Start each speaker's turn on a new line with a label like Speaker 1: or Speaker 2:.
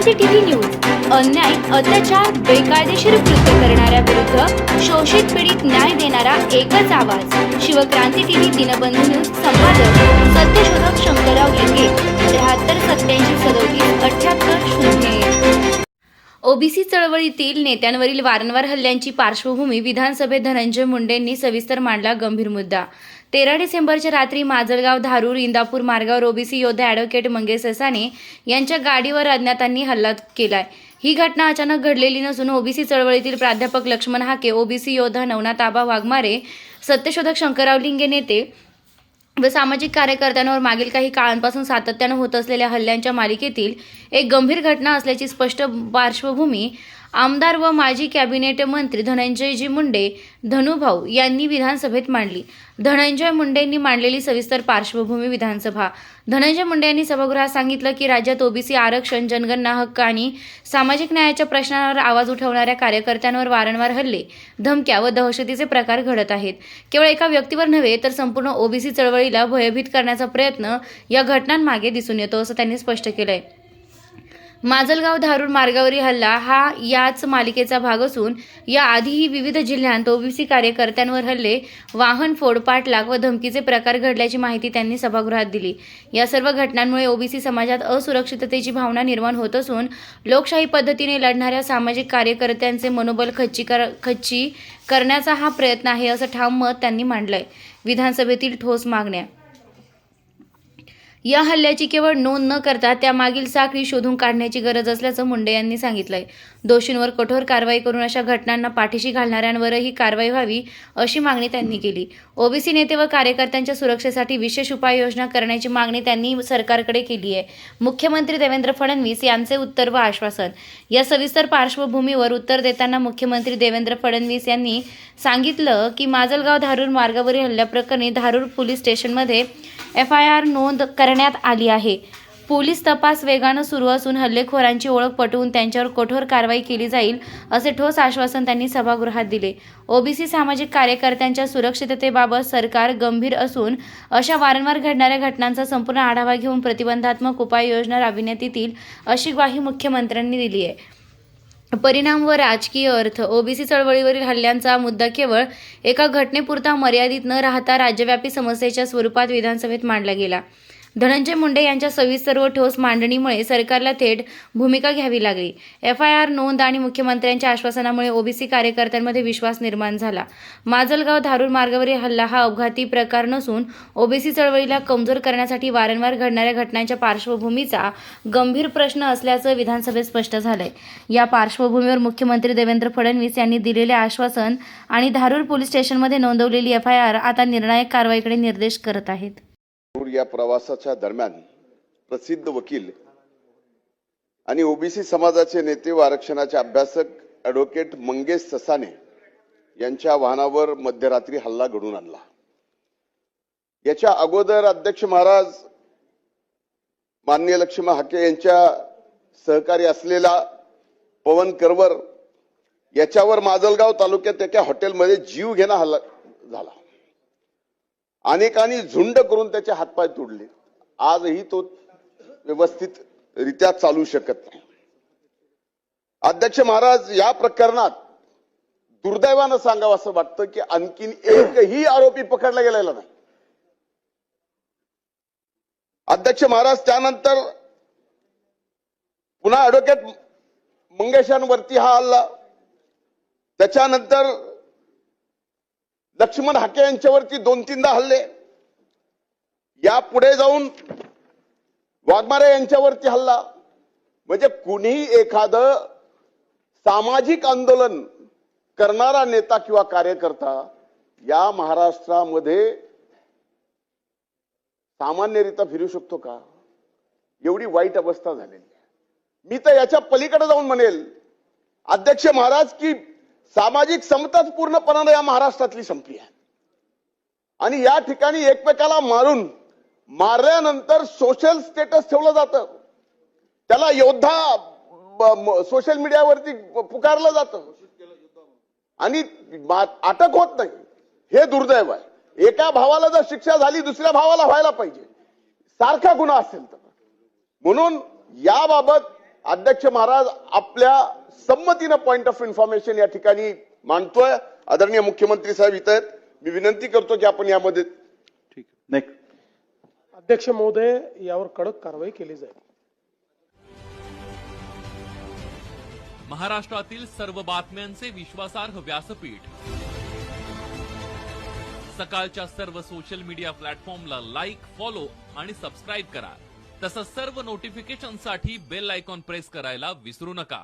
Speaker 1: Shivkranti TV news अन्याय अत्याचार बेकायदेशीर कृत्य करणाऱ्या विरुद्ध शोषित पीडित न्याय देणारा एकच आवाज शिवक्रांती टीव्ही दिनबंधू न्यूज संपादक सत्यशोधक शंकरराव लिंगे 7387377880 ओबीसी चळवळीतील नेत्यांवरील वारंवार हल्ल्यांची पार्श्वभूमी विधानसभेत धनंजय मुंडेंनी सविस्तर मांडला गंभीर मुद्दा 13 डिसेंबरच्या रात्री माजलगाव धारूर इंदापूर मार्गावर ओबीसी योद्धे ॲडव्होकेट मंगेश ससाने यांच्या गाडीवर अज्ञातांनी हल्ला केलाय। ही घटना अचानक घडलेली नसून ओबीसी चळवळीतील प्राध्यापक लक्ष्मण हाके, ओबीसी योद्धा नवनाथ आबा वाघमारे, सत्यशोधक शंकरराव लिंगे नेते व सामाजिक कार्यकर्त्यांवर मागील काही काळांपासून सातत्याने होत असलेल्या हल्ल्यांच्या मालिकेतील एक गंभीर घटना असल्याची स्पष्ट पार्श्वभूमी आमदार व माजी कॅबिनेट मंत्री धनंजयजी मुंडे धनुभाऊ यांनी विधानसभेत मांडली। धनंजय मुंडेंनी मांडलेली सविस्तर पार्श्वभूमी विधानसभा। धनंजय मुंडे यांनी सभागृहात सांगितलं की राज्यात ओबीसी आरक्षण, जनगणना हक्क आणि सामाजिक न्यायाच्या प्रश्नांवर आवाज उठवणाऱ्या कार्यकर्त्यांवर वारंवार हल्ले, धमक्या व दहशतीचे प्रकार घडत आहेत। केवळ एका व्यक्तीवर नव्हे तर संपूर्ण ओबीसी चळवळीला भयभीत करण्याचा प्रयत्न या घटनांमागे दिसून येतो असं त्यांनी स्पष्ट केलंय। माजलगाव धारूर मार्गावरील हल्ला हा याच मालिकेचा भाग असून याआधीही विविध जिल्ह्यांत ओबीसी कार्यकर्त्यांवर हल्ले, वाहन फोड, पाठलाग व धमकीचे प्रकार घडल्याची माहिती त्यांनी सभागृहात दिली। या सर्व घटनांमुळे ओबीसी समाजात असुरक्षिततेची भावना निर्माण होत असून लोकशाही पद्धतीने लढणाऱ्या सामाजिक कार्यकर्त्यांचे मनोबल खच्ची करण्याचा हा प्रयत्न आहे असं ठाम मत त्यांनी मांडलंय। विधानसभेतील ठोस मागण्या या हल्ल्याची केवळ नोंद न करता त्यामागील साखळी शोधून काढण्याची गरज असल्याचं मुंडे यांनी सांगितलंय। दोषींवर कठोर कारवाई करून अशा घटनांना पाठीशी घालणाऱ्यांवरही कारवाई व्हावी अशी मागणी त्यांनी केली। ओबीसी नेते व कार्यकर्त्यांच्या सुरक्षेसाठी विशेष उपाययोजना करण्याची मागणी त्यांनी सरकारकडे केली आहे। मुख्यमंत्री देवेंद्र फडणवीस यांचे उत्तर व आश्वासन। या सविस्तर पार्श्वभूमीवर उत्तर देताना मुख्यमंत्री देवेंद्र फडणवीस यांनी सांगितलं की माजलगाव धारूर मार्गावरील हल्ल्याप्रकरणी धारूर पोलीस स्टेशनमध्ये FIR नोंद करण्यात आली आहे। पोलीस तपास वेगानं सुरू असून हल्लेखोरांची ओळख पटवून त्यांच्यावर कठोर कारवाई केली जाईल असे ठोस आश्वासन त्यांनी सभागृहात दिले। ओबीसी सामाजिक कार्यकर्त्यांच्या सुरक्षिततेबाबत सरकार गंभीर असून अशा वारंवार घडणाऱ्या घटनांचा संपूर्ण आढावा घेऊन प्रतिबंधात्मक उपाययोजना राबविण्यात येतील अशी ग्वाही मुख्यमंत्र्यांनी दिली आहे। परिणाम व राजकीय अर्थ ओबीसी चळवळीवरील हल्ल्यांचा मुद्दा केवळ एका घटनेपुरता मर्यादित न राहता राज्यव्यापी समस्येच्या स्वरूपात विधानसभेत मांडला गेला। धनंजय मुंडे यांच्या सविस्तर व ठोस मांडणीमुळे सरकारला थेट भूमिका घ्यावी लागली। FIR नोंद आणि मुख्यमंत्र्यांच्या आश्वासनामुळे ओबीसी कार्यकर्त्यांमध्ये विश्वास निर्माण झाला। माजलगाव धारूर मार्गावरील हल्ला हा अपघाती प्रकार नसून ओबीसी चळवळीला कमजोर करण्यासाठी वारंवार घडणाऱ्या घटनांच्या पार्श्वभूमीचा गंभीर प्रश्न असल्याचं विधानसभेत स्पष्ट झालंय। या पार्श्वभूमीवर मुख्यमंत्री देवेंद्र फडणवीस यांनी दिलेले आश्वासन आणि धारूर पोलीस स्टेशनमध्ये नोंदवलेली FIR आता निर्णायक कारवाईकडे निर्देश करत आहेत।
Speaker 2: या प्रवासाच्या दरम्यान प्रसिद्ध वकील आणि ओबीसी समाजाचे नेते व आरक्षणाचे अभ्यासक ॲडव्होकेट मंगेश ससाने यांच्या वाहनावर मध्यरात्री हल्ला घडून आणला। याच्या अगोदर अध्यक्ष महाराज माननीय लक्ष्मण हाके यांच्या सहकारी असलेला पवन करवर याच्यावर माजलगाव तालुक्यात एका हॉटेलमध्ये जीव घेणा हल्ला झाला। अनेकांनी झुंड करून त्याचे हातपाय तोडले। आजही तो व्यवस्थित रित्या चालू शकत नाही। अध्यक्ष महाराज या प्रकरणात दुर्दैवानं सांगावं असं वाटतं की आणखीन एकही आरोपी पकडला गेलेला नाही। अध्यक्ष महाराज त्यानंतर पुन्हा ॲडव्होकेट मंगेशांवरती हा हल्ला, त्याच्यानंतर लक्ष्मण हाके यांच्यावरती 2-3दा हल्ले, यापुढे जाऊन वाघमारे यांच्यावरती हल्ला। म्हणजे कुणीही एखादं सामाजिक आंदोलन करणारा नेता किंवा कार्यकर्ता या महाराष्ट्रामध्ये सामान्यरित्या फिरू शकतो का? एवढी वाईट अवस्था झालेली आहे। मी तर याच्या पलीकडे जाऊन म्हणेल अध्यक्ष महाराज की सामाजिक समताच पूर्णपणाने या महाराष्ट्रातली संपली आहे आणि या ठिकाणी एकमेकाला मारल्यानंतर सोशल स्टेटस ठेवलं जातं, त्याला योद्धा सोशल मीडियावरती पुकारलं जातं आणि अटक होत नाही। हे दुर्दैव आहे। एका भावाला जर शिक्षा झाली दुसऱ्या भावाला व्हायला पाहिजे, सारखा गुन्हा असेल तर। म्हणून याबाबत अध्यक्ष महाराज आपल्या संमतीनं पॉइंट ऑफ इन्फॉर्मेशन या ठिकाणी मांडतोय. आदरणीय मुख्यमंत्री साहेब इथं आहेत. मी विनंती करतो की आपण यामध्ये
Speaker 3: ठीक आहे. नेक्स्ट.
Speaker 4: अध्यक्ष महोदय, यावर कडक कारवाई केली जाईल.
Speaker 5: महाराष्ट्रातील सर्व बातम्यांचे विश्वासार्ह व्यासपीठ, सकाळच्या सर्व सोशल मीडिया प्लॅटफॉर्मला लाईक, फॉलो आणि सबस्क्राईब करा. तसंच सर्व नोटिफिकेशनसाठी बेल आयकॉन प्रेस करायला विसरू नका.